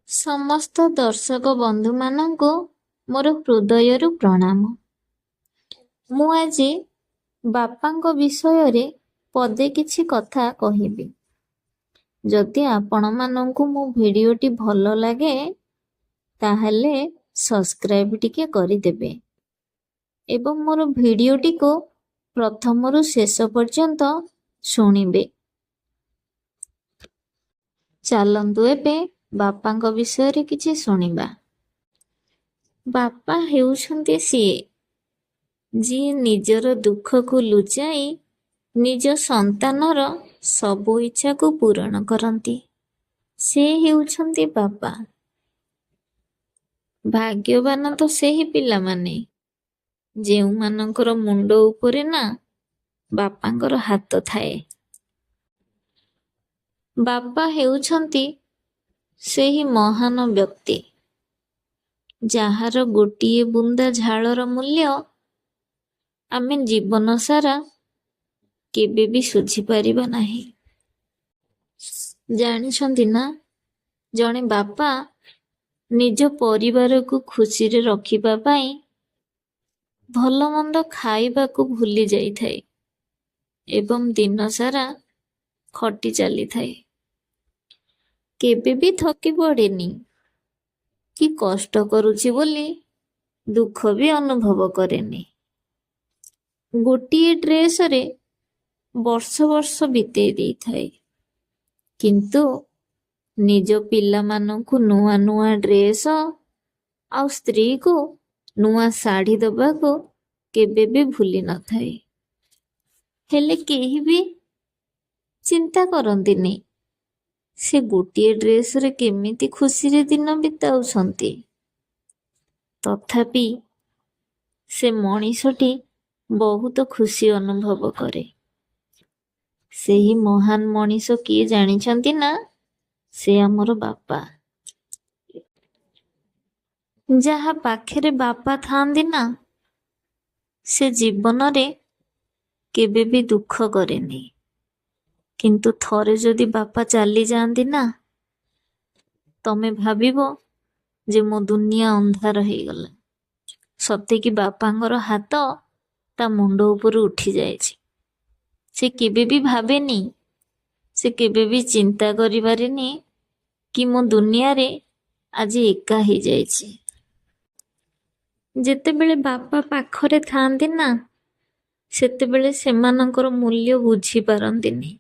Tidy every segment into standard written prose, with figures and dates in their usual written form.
ସମସ୍ତ ଦର୍ଶକ ବନ୍ଧୁମାନଙ୍କୁ ମୋର ହୃଦୟରୁ ପ୍ରଣାମ। ମୁଁ ଆଜି ବାପାଙ୍କ ବିଷୟରେ ପଦେ କିଛି କଥା କହିବି। ଯଦି ଆପଣମାନଙ୍କୁ ମୋ ଭିଡ଼ିଓଟି ଭଲ ଲାଗେ ତାହେଲେ ସବସ୍କ୍ରାଇବ୍ ଟିକେ କରିଦେବେ ଏବଂ ମୋର ଭିଡ଼ିଓଟିକୁ ପ୍ରଥମରୁ ଶେଷ ପର୍ଯ୍ୟନ୍ତ ଶୁଣିବେ। ଚାଲନ୍ତୁ ଏବେ ବାପାଙ୍କ ବିଷୟରେ କିଛି ଶୁଣିବା। ବାପା ହେଉଛନ୍ତି ଯିଏ ନିଜର ଦୁଃଖକୁ ଲୁଚାଇ ନିଜ ସନ୍ତାନର ସବୁ ଇଚ୍ଛାକୁ ପୂରଣ କରନ୍ତି। ସେ ହେଉଛନ୍ତି ବାପା। ଭାଗ୍ୟବାନ ତ ସେହି ପିଲାମାନେ ଯେଉଁମାନଙ୍କର ମୁଣ୍ଡ ଉପରେ ନା ବାପାଙ୍କର ହାତ ଥାଏ। ବାପା ହେଉଛନ୍ତି ସେହି ମହାନ ବ୍ୟକ୍ତି ଯାହାର ଗୋଟିଏ ବୁନ୍ଦା ଝାଳର ମୂଲ୍ୟ ଆମେ ଜୀବନ ସାରା କେବେ ବି ଶୁଝିପାରିବା ନାହିଁ। ଜାଣିଛନ୍ତି ନା, ଜଣେ ବାପା ନିଜ ପରିବାରକୁ ଖୁସିରେ ରଖିବା ପାଇଁ ଭଲ ମନ୍ଦ ଖାଇବାକୁ ଭୁଲି ଯାଇଥାଏ ଏବଂ ଦିନ ସାରା ଖଟି ଚାଲିଥାଏ। କେବେ ବି ଥକି ପଡ଼େନି କି କଷ୍ଟ କରୁଛି ବୋଲି ଦୁଃଖ ବି ଅନୁଭବ କରେନି। ଗୋଟିଏ ଡ୍ରେସରେ ବର୍ଷ ବର୍ଷ ବିତେଇ ଦେଇଥାଏ, କିନ୍ତୁ ନିଜ ପିଲାମାନଙ୍କୁ ନୂଆ ନୂଆ ଡ୍ରେସ ଆଉ ସ୍ତ୍ରୀକୁ ନୂଆ ଶାଢ଼ୀ ଦେବାକୁ କେବେ ବି ଭୁଲି ନଥାଏ। ହେଲେ କେହି ବି ଚିନ୍ତା କରନ୍ତିନି ସେ ଗୋଟିଏ ଡ୍ରେସରେ କେମିତି ଖୁସିରେ ଦିନ ବିତାଉଛନ୍ତି। ତଥାପି ସେ ମଣିଷଟି ବହୁତ ଖୁସି ଅନୁଭବ କରେ। ସେହି ମହାନ ମଣିଷ କିଏ ଜାଣିଛନ୍ତି ନା? ସେ ଆମର ବାପା। ଯାହା ପାଖରେ ବାପା ଥାଆନ୍ତି ନା, ସେ ଜୀବନରେ କେବେ ବି ଦୁଃଖ କରେନି। କିନ୍ତୁ ଥରେ ଯଦି ବାପା ଚାଲିଯାଆନ୍ତି ନା, ତମେ ଭାବିବ ଯେ ମୋ ଦୁନିଆ ଅନ୍ଧାର ହେଇଗଲା। ସତେକି ବାପାଙ୍କର ହାତ ତା ମୁଣ୍ଡ ଉପରୁ ଉଠି ଯାଇଛି। ସେ କେବେ ବି ଭାବେନି, ସେ କେବେ ବି ଚିନ୍ତା କରିପାରେନି କି ମୋ ଦୁନିଆରେ ଆଜି ଏକା ହେଇଯାଇଛି। ଯେତେବେଳେ ବାପା ପାଖରେ ଥାଆନ୍ତି ନା, ସେତେବେଳେ ସେମାନଙ୍କର ମୂଲ୍ୟ ବୁଝିପାରନ୍ତିନି।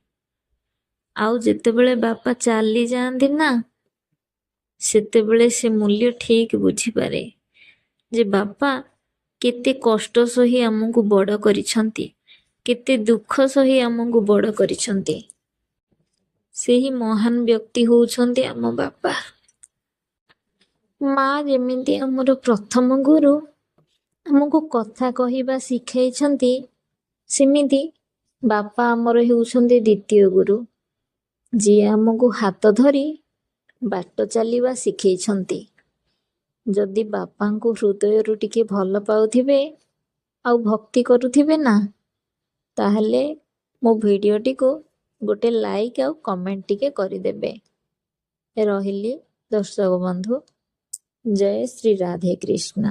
ଆଉ ଯେତେବେଳେ ବାପା ଚାଲିଯାଆନ୍ତି ନା, ସେତେବେଳେ ସେ ମୂଲ୍ୟ ଠିକ୍ ବୁଝିପାରେ ଯେ ବାପା କେତେ କଷ୍ଟ ସହି ଆମକୁ ବଡ଼ କରିଛନ୍ତି, କେତେ ଦୁଃଖ ସହି ଆମକୁ ବଡ଼ କରିଛନ୍ତି। ସେହି ମହାନ ବ୍ୟକ୍ତି ହେଉଛନ୍ତି ଆମ ବାପା। ମା ଯେମିତି ଆମର ପ୍ରଥମ ଗୁରୁ, ଆମକୁ କଥା କହିବା ଶିଖାଇଛନ୍ତି, ସେମିତି ବାପା ଆମର ହେଉଛନ୍ତି ଦ୍ୱିତୀୟ ଗୁରୁ, ଯିଏ ଆମକୁ ହାତ ଧରି ବାଟ ଚାଲିବା ଶିଖେଇଛନ୍ତି। ଯଦି ବାପାଙ୍କୁ ହୃଦୟରୁ ଟିକେ ଭଲ ପାଉଥିବେ ଆଉ ଭକ୍ତି କରୁଥିବେ ନା, ତାହେଲେ ମୋ ଭିଡ଼ିଓଟିକୁ ଗୋଟେ ଲାଇକ୍ ଆଉ କମେଣ୍ଟ ଟିକେ କରିଦେବେ। ରହିଲି ଦର୍ଶକ ବନ୍ଧୁ। ଜୟ ଶ୍ରୀ ରାଧେ କୃଷ୍ଣ।